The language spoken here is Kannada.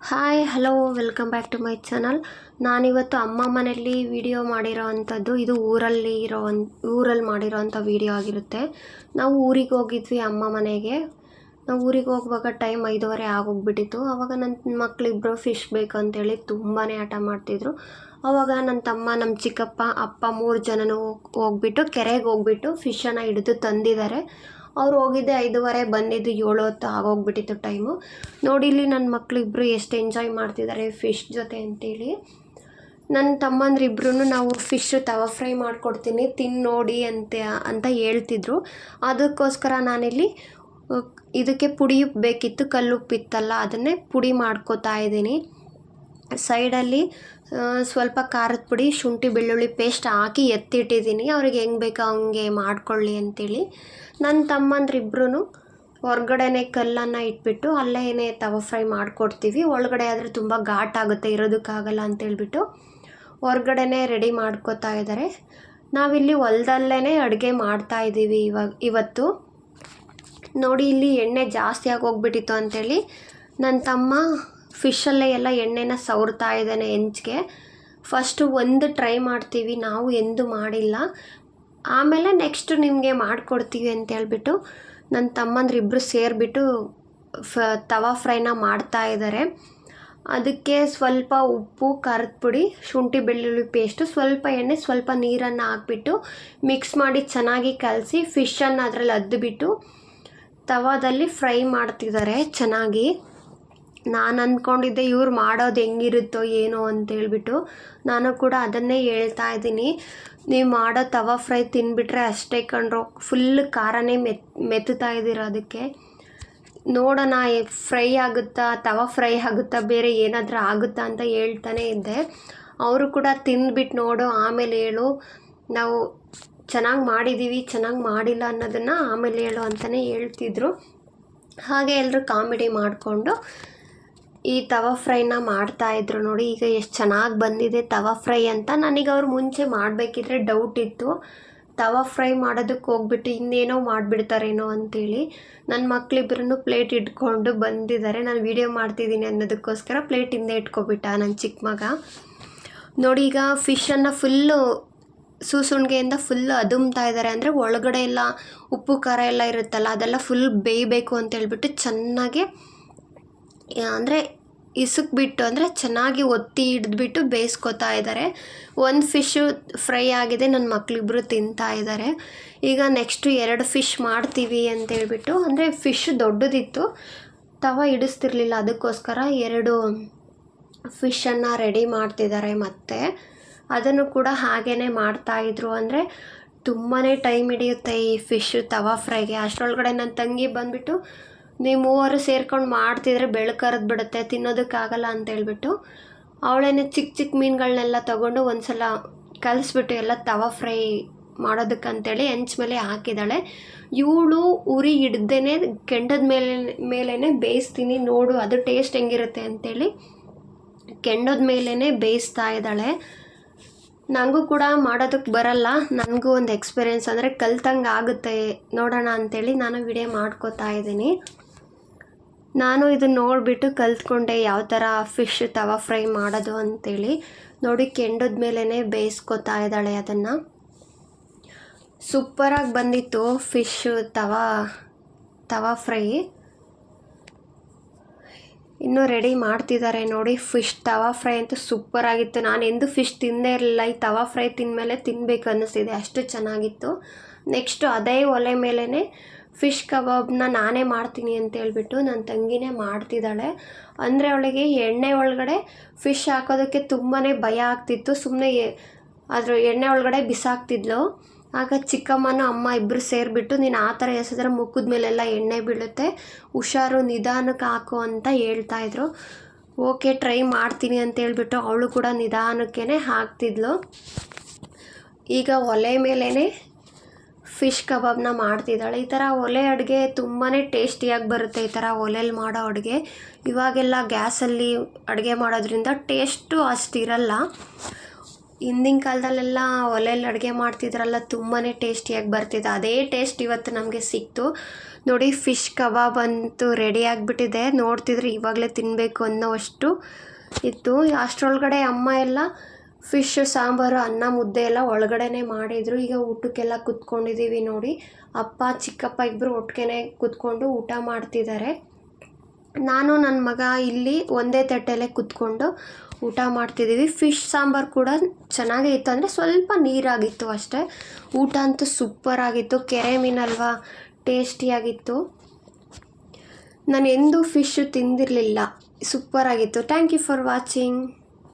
Hi hello welcome back to my channel. ನಾನಿವತ್ತು ಅಮ್ಮ ಮನೆಯಲ್ಲಿ ವಿಡಿಯೋ ಮಾಡಿರೋ ಅಂಥದ್ದು. ಇದು ಊರಲ್ಲಿ ಮಾಡಿರೋ ಅಂಥ ವಿಡಿಯೋ ಆಗಿರುತ್ತೆ. ನಾವು ಊರಿಗೆ ಹೋಗಿದ್ವಿ ಅಮ್ಮ ಮನೆಗೆ. ನಾವು ಊರಿಗೆ ಹೋಗುವಾಗ ಟೈಮ್ 5:30 ಆಗೋಗ್ಬಿಟ್ಟಿತ್ತು. ಆವಾಗ ನನ್ನ ಮಕ್ಕಳಿಬ್ಬರು ಫಿಶ್ ಬೇಕು ಅಂತೇಳಿ ತುಂಬಾ ಹಠ ಮಾಡ್ತಿದ್ರು. ಆವಾಗ ನನ್ನ ತಮ್ಮ, ನಮ್ಮ ಚಿಕ್ಕಪ್ಪ, ಅಪ್ಪ 3 ಜನನೂ ಹೋಗ್ಬಿಟ್ಟು ಕೆರೆಗೆ ಹೋಗ್ಬಿಟ್ಟು ಫಿಶನ್ನು ಹಿಡಿದು ತಂದಿದ್ದಾರೆ. ಅವ್ರು ಹೋಗಿದ್ದೆ 5:30, ಬಂದಿದ್ದು 7 ಹೊತ್ತು ಆಗೋಗ್ಬಿಟ್ಟಿತ್ತು ಟೈಮು. ನೋಡಿ ಇಲ್ಲಿ ನನ್ನ ಮಕ್ಕಳಿಬ್ರು ಎಷ್ಟು ಎಂಜಾಯ್ ಮಾಡ್ತಿದ್ದಾರೆ ಫಿಶ್ ಜೊತೆ ಅಂತೇಳಿ. ನನ್ನ ತಮ್ಮಂದ್ರಿಬ್ರು ನಾವು ಫಿಶ್ ತವಾ ಫ್ರೈ ಮಾಡಿಕೊಡ್ತೀನಿ ತಿನ್ನು ನೋಡಿ ಅಂತ ಹೇಳ್ತಿದ್ರು. ಅದಕ್ಕೋಸ್ಕರ ನಾನಿಲ್ಲಿ ಇದಕ್ಕೆ ಪುಡಿ ಬೇಕಿತ್ತು, ಕಲ್ಲುಪ್ಪಿತ್ತಲ್ಲ, ಅದನ್ನೇ ಪುಡಿ ಮಾಡ್ಕೋತಾ ಇದ್ದೀನಿ. ಸೈಡಲ್ಲಿ ಸ್ವಲ್ಪ ಖಾರದ ಪುಡಿ, ಶುಂಠಿ ಬೆಳ್ಳುಳ್ಳಿ ಪೇಸ್ಟ್ ಹಾಕಿ ಎತ್ತಿಟ್ಟಿದ್ದೀನಿ. ಅವ್ರಿಗೆ ಹೆಂಗೆ ಬೇಕೋ ಹಂಗೆ ಮಾಡ್ಕೊಳ್ಳಿ ಅಂತೇಳಿ. ನನ್ನ ತಮ್ಮಂದ್ರಿಬ್ರು ಹೊರ್ಗಡೆನೇ ಕಲ್ಲನ್ನು ಇಟ್ಬಿಟ್ಟು ಅಲ್ಲೇ ತವಾ ಫ್ರೈ ಮಾಡಿಕೊಡ್ತೀವಿ. ಒಳಗಡೆ ಆದರೆ ತುಂಬ ಘಾಟಾಗುತ್ತೆ, ಇರೋದಕ್ಕಾಗಲ್ಲ ಅಂತೇಳ್ಬಿಟ್ಟು ಹೊರ್ಗಡೆನೇ ರೆಡಿ ಮಾಡ್ಕೋತಾ ಇದ್ದಾರೆ. ನಾವಿಲ್ಲಿ ಹೊಲದಲ್ಲೇ ಅಡುಗೆ ಮಾಡ್ತಾಯಿದ್ದೀವಿ ಇವತ್ತು. ನೋಡಿ ಇಲ್ಲಿ ಎಣ್ಣೆ ಜಾಸ್ತಿ ಆಗೋಗ್ಬಿಟ್ಟಿತ್ತು ಅಂಥೇಳಿ ನನ್ನ ತಮ್ಮ ಫಿಶಲ್ಲೇ ಎಲ್ಲ ಎಣ್ಣೆನ ಸವರ್ತಾ ಇದ್ದಾನೆ ಹೆಂಚ್ಗೆ. ಫಸ್ಟು ಒಂದು ಟ್ರೈ ಮಾಡ್ತೀವಿ, ನಾವು ಎಂದೂ ಮಾಡಿಲ್ಲ, ಆಮೇಲೆ ನೆಕ್ಸ್ಟು ನಿಮಗೆ ಮಾಡಿಕೊಡ್ತೀವಿ ಅಂತೇಳ್ಬಿಟ್ಟು ನನ್ನ ತಮ್ಮಂದ್ರಿಬ್ಬರು ಸೇರಿಬಿಟ್ಟು ತವಾ ಫ್ರೈನ ಮಾಡ್ತಾಯಿದ್ದಾರೆ. ಅದಕ್ಕೆ ಸ್ವಲ್ಪ ಉಪ್ಪು, ಖಾರದ ಪುಡಿ, ಶುಂಠಿ ಬೆಳ್ಳುಳ್ಳಿ ಪೇಸ್ಟು, ಸ್ವಲ್ಪ ಎಣ್ಣೆ, ಸ್ವಲ್ಪ ನೀರನ್ನು ಹಾಕ್ಬಿಟ್ಟು ಮಿಕ್ಸ್ ಮಾಡಿ ಚೆನ್ನಾಗಿ ಕಲಸಿ ಫಿಶನ್ನು ಅದರಲ್ಲಿ ಅದ್ದುಬಿಟ್ಟು ತವಾದಲ್ಲಿ ಫ್ರೈ ಮಾಡ್ತಿದ್ದಾರೆ ಚೆನ್ನಾಗಿ. ನಾನು ಅಂದ್ಕೊಂಡಿದ್ದೆ ಇವ್ರು ಮಾಡೋದು ಹೆಂಗಿರುತ್ತೋ ಏನೋ ಅಂತೇಳ್ಬಿಟ್ಟು. ನಾನು ಕೂಡ ಅದನ್ನೇ ಹೇಳ್ತಾ ಇದ್ದೀನಿ, ನೀವು ಮಾಡೋ ತವಾ ಫ್ರೈ ತಿನ್ಬಿಟ್ರೆ ಅಷ್ಟೇ ಕಣ್ರೋ, ಫುಲ್ ಖಾರನೇ ಮೆತ್ತುತ್ತಾ ಇದ್ದೀರ. ಅದಕ್ಕೆ ನೋಡೋಣ ಫ್ರೈ ಆಗುತ್ತಾ, ತವಾ ಫ್ರೈ ಆಗುತ್ತಾ, ಬೇರೆ ಏನಾದರೂ ಆಗುತ್ತಾ ಅಂತ ಹೇಳ್ತಾನೆ ಇದ್ದೆ. ಅವರು ಕೂಡ ತಿಂದ್ಬಿಟ್ಟು ನೋಡು ಆಮೇಲೆ ಹೇಳು, ನಾವು ಚೆನ್ನಾಗಿ ಮಾಡಿದ್ದೀವಿ ಚೆನ್ನಾಗಿ ಮಾಡಿಲ್ಲ ಅನ್ನೋದನ್ನು ಆಮೇಲೆ ಹೇಳು ಅಂತಲೇ ಹೇಳ್ತಿದ್ರು. ಹಾಗೆ ಎಲ್ಲರೂ ಕಾಮಿಡಿ ಮಾಡಿಕೊಂಡು ಈ ತವಾ ಫ್ರೈನ ಮಾಡ್ತಾಯಿದ್ರು. ನೋಡಿ ಈಗ ಎಷ್ಟು ಚೆನ್ನಾಗಿ ಬಂದಿದೆ ತವಾ ಫ್ರೈ ಅಂತ. ನನಗೆ ಅವ್ರು ಮುಂಚೆ ಮಾಡಬೇಕಿದ್ರೆ ಡೌಟ್ ಇತ್ತು, ತವಾ ಫ್ರೈ ಮಾಡೋದಕ್ಕೆ ಹೋಗ್ಬಿಟ್ಟು ಇನ್ನೇನೋ ಮಾಡಿಬಿಡ್ತಾರೇನೋ ಅಂಥೇಳಿ. ನನ್ನ ಮಕ್ಕಳಿಬ್ಬರನ್ನು ಪ್ಲೇಟ್ ಇಟ್ಕೊಂಡು ಬಂದಿದ್ದಾರೆ. ನಾನು ವೀಡಿಯೋ ಮಾಡ್ತಿದ್ದೀನಿ ಅನ್ನೋದಕ್ಕೋಸ್ಕರ ಪ್ಲೇಟ್ ಹಿಂದೆ ಇಟ್ಕೊಬಿಟ್ಟ ನನ್ನ ಚಿಕ್ಕ ಮಗ. ನೋಡಿ ಈಗ ಫಿಶನ್ನು ಫುಲ್ಲು ಸುಸುಣ್ಗೆಯಿಂದ ಫುಲ್ಲು ಅದುಮ್ತಾ ಇದ್ದಾರೆ. ಅಂದರೆ ಒಳಗಡೆ ಎಲ್ಲ ಉಪ್ಪು ಖಾರ ಎಲ್ಲ ಇರುತ್ತಲ್ಲ, ಅದೆಲ್ಲ ಫುಲ್ ಬೇಯಬೇಕು ಅಂತೇಳ್ಬಿಟ್ಟು ಚೆನ್ನಾಗಿ, ಅಂದರೆ ಇಸುಕ್ಬಿಟ್ಟು, ಅಂದರೆ ಚೆನ್ನಾಗಿ ಒತ್ತಿ ಹಿಡಿದ್ಬಿಟ್ಟು ಬೇಯಿಸ್ಕೊತಾ ಇದ್ದಾರೆ. ಒಂದು ಫಿಶ್ಶು ಫ್ರೈ ಆಗಿದೆ, ನನ್ನ ಮಕ್ಕಳಿಬ್ಬರು ತಿಂತಾ ಇದ್ದಾರೆ. ಈಗ ನೆಕ್ಸ್ಟು 2 ಫಿಶ್ ಮಾಡ್ತೀವಿ ಅಂತೇಳ್ಬಿಟ್ಟು, ಅಂದರೆ ಫಿಶ್ ದೊಡ್ಡದಿತ್ತು, ತವಾ ಹಿಡಿಸ್ತಿರ್ಲಿಲ್ಲ, ಅದಕ್ಕೋಸ್ಕರ 2 ಫಿಶನ್ನು ರೆಡಿ ಮಾಡ್ತಿದ್ದಾರೆ. ಮತ್ತು ಅದನ್ನು ಕೂಡ ಹಾಗೇ ಮಾಡ್ತಾಯಿದ್ರು. ಅಂದರೆ ತುಂಬಾ ಟೈಮ್ ಹಿಡಿಯುತ್ತೆ ಈ ಫಿಶ್ ತವಾ ಫ್ರೈಗೆ. ಅಷ್ಟರೊಳಗಡೆ ನನ್ನ ತಂಗಿ ಬಂದುಬಿಟ್ಟು, ನೀವು 3 ಸೇರ್ಕೊಂಡು ಮಾಡ್ತಿದ್ರೆ ಬೆಳಕರಿದು ಬಿಡುತ್ತೆ, ತಿನ್ನೋದಕ್ಕಾಗಲ್ಲ ಅಂತೇಳ್ಬಿಟ್ಟು ಅವಳೇನೆ ಚಿಕ್ಕ ಚಿಕ್ಕ ಮೀನುಗಳನ್ನೆಲ್ಲ ತೊಗೊಂಡು ಒಂದು ಸಲ ಕಲಿಸ್ಬಿಟ್ಟು ಎಲ್ಲ ತವಾ ಫ್ರೈ ಮಾಡೋದಕ್ಕಂತೇಳಿ ಹೆಂಚ್ ಮೇಲೆ ಹಾಕಿದ್ದಾಳೆ. ಇವಳು ಉರಿ ಹಿಡ್ದೇ ಕೆಂಡದ ಮೇಲೇ ಬೇಯಿಸ್ತೀನಿ ನೋಡು ಅದು ಟೇಸ್ಟ್ ಹೆಂಗಿರುತ್ತೆ ಅಂತೇಳಿ ಕೆಂಡದ ಮೇಲೇ ಬೇಯಿಸ್ತಾ ಇದ್ದಾಳೆ. ನನಗೂ ಕೂಡ ಮಾಡೋದಕ್ಕೆ ಬರಲ್ಲ, ನನಗೂ ಒಂದು ಎಕ್ಸ್ಪೀರಿಯೆನ್ಸ್, ಅಂದರೆ ಕಲ್ತಂಗೆ ಆಗುತ್ತೆ ನೋಡೋಣ ಅಂಥೇಳಿ ನಾನು ವಿಡಿಯೋ ಮಾಡ್ಕೋತಾ ಇದ್ದೀನಿ. ನಾನು ಇದನ್ನು ನೋಡಿಬಿಟ್ಟು ಕಲ್ತ್ಕೊಂಡೆ ಯಾವ ಥರ ಫಿಶ್ ತವಾ ಫ್ರೈ ಮಾಡೋದು ಅಂಥೇಳಿ. ನೋಡಿ ಕೆಂಡದ ಮೇಲೇ ಬೇಯಿಸ್ಕೊತಾ ಇದ್ದಾಳೆ ಅದನ್ನು. ಸೂಪರಾಗಿ ಬಂದಿತ್ತು ಫಿಶ್ ತವಾ ಫ್ರೈ. ಇನ್ನೂ ರೆಡಿ ಮಾಡ್ತಿದ್ದಾರೆ ನೋಡಿ. ಫಿಶ್ ತವಾ ಫ್ರೈ ಅಂತೂ ಸೂಪರಾಗಿತ್ತು. ನಾನು ಎಂದೂ ಫಿಶ್ ತಿಂದೇ ಇರಲಿಲ್ಲ, ಈ ತವಾ ಫ್ರೈ ತಿಂದಮೇಲೆ ತಿನ್ನಬೇಕು ಅನ್ನಿಸ್ತಿದೆ, ಅಷ್ಟು ಚೆನ್ನಾಗಿತ್ತು. ನೆಕ್ಸ್ಟು ಅದೇ ಒಲೆ ಮೇಲೇ ಫಿಶ್ ಕಬಾಬ್ನ ನಾನೇ ಮಾಡ್ತೀನಿ ಅಂತೇಳ್ಬಿಟ್ಟು ನನ್ನ ತಂಗಿನೇ ಮಾಡ್ತಿದ್ದಾಳೆ. ಅಂದರೆ ಅವಳಿಗೆ ಎಣ್ಣೆ ಒಳಗಡೆ ಫಿಶ್ ಹಾಕೋದಕ್ಕೆ ತುಂಬಾ ಭಯ ಆಗ್ತಿತ್ತು. ಸುಮ್ಮನೆ ಅದ್ರ ಎಣ್ಣೆ ಒಳಗಡೆ ಬಿಸಾಕ್ತಿದ್ಲು. ಆಗ ಚಿಕ್ಕಮ್ಮನೂ ಅಮ್ಮ ಇಬ್ಬರು ಸೇರಿಬಿಟ್ಟು, ನೀನು ಆ ಥರ ಎಸೆದ್ರೆ ಮುಖದ ಮೇಲೆಲ್ಲ ಎಣ್ಣೆ ಬೀಳುತ್ತೆ, ಹುಷಾರು, ನಿಧಾನಕ್ಕೆ ಹಾಕು ಅಂತ ಹೇಳ್ತಾಯಿದ್ರು. ಓಕೆ ಟ್ರೈ ಮಾಡ್ತೀನಿ ಅಂತೇಳ್ಬಿಟ್ಟು ಅವಳು ಕೂಡ ನಿಧಾನಕ್ಕೇ ಹಾಕ್ತಿದ್ಲು. ಈಗ ಒಲೆ ಮೇಲೇ ಫಿಶ್ ಕಬಾಬ್ನ ಮಾಡ್ತಿದ್ದಾಳೆ. ಈ ಥರ ಒಲೆ ಅಡುಗೆ ತುಂಬಾ ಟೇಸ್ಟಿಯಾಗಿ ಬರುತ್ತೆ, ಈ ಥರ ಒಲೆಯಲ್ಲಿ ಮಾಡೋ ಅಡುಗೆ. ಇವಾಗೆಲ್ಲ ಗ್ಯಾಸಲ್ಲಿ ಅಡುಗೆ ಮಾಡೋದ್ರಿಂದ ಟೇಸ್ಟು ಅಷ್ಟಿರಲ್ಲ. ಹಿಂದಿನ ಕಾಲದಲ್ಲೆಲ್ಲ ಒಲೆಯಲ್ಲಿ ಅಡುಗೆ ಮಾಡ್ತಿದ್ರಲ್ಲ, ತುಂಬಾ ಟೇಸ್ಟಿಯಾಗಿ ಬರ್ತಿತ್ತು. ಅದೇ ಟೇಸ್ಟ್ ಇವತ್ತು ನಮಗೆ ಸಿಕ್ತು. ನೋಡಿ ಫಿಶ್ ಕಬಾಬ್ ಅಂತೂ ರೆಡಿ ಆಗಿಬಿಟ್ಟಿದೆ. ನೋಡ್ತಿದ್ರೆ ಇವಾಗಲೇ ತಿನ್ನಬೇಕು ಅನ್ನೋವಷ್ಟು ಇತ್ತು. ಅಷ್ಟರೊಳಗಡೆ ಅಮ್ಮ ಎಲ್ಲ ಫಿಶ್ ಸಾಂಬಾರು ಅನ್ನ ಮುದ್ದೆ ಎಲ್ಲ ಒಳಗಡೆನೇ ಮಾಡಿದರು. ಈಗ ಊಟಕ್ಕೆಲ್ಲ ಕುತ್ಕೊಂಡಿದ್ದೀವಿ ನೋಡಿ. ಅಪ್ಪ ಚಿಕ್ಕಪ್ಪ ಇಬ್ಬರು ಒಟ್ಟಿಗೆ ಕುತ್ಕೊಂಡು ಊಟ ಮಾಡ್ತಿದ್ದಾರೆ. ನಾನು ನನ್ನ ಮಗ ಇಲ್ಲಿ ಒಂದೇ ತಟ್ಟೆಯಲ್ಲೇ ಕುತ್ಕೊಂಡು ಊಟ ಮಾಡ್ತಿದ್ದೀವಿ. ಫಿಶ್ ಸಾಂಬಾರು ಕೂಡ ಚೆನ್ನಾಗೇ ಇತ್ತು, ಅಂದರೆ ಸ್ವಲ್ಪ ನೀರಾಗಿತ್ತು ಅಷ್ಟೇ. ಊಟ ಅಂತೂ ಸೂಪರಾಗಿತ್ತು. ಕೆರೆ ಮೀನಲ್ವಾ, ಟೇಸ್ಟಿಯಾಗಿತ್ತು. ನಾನು ಎಂದೂ ಫಿಶ್ ತಿಂದಿರಲಿಲ್ಲ. ಸೂಪರಾಗಿತ್ತು. Thank you for watching.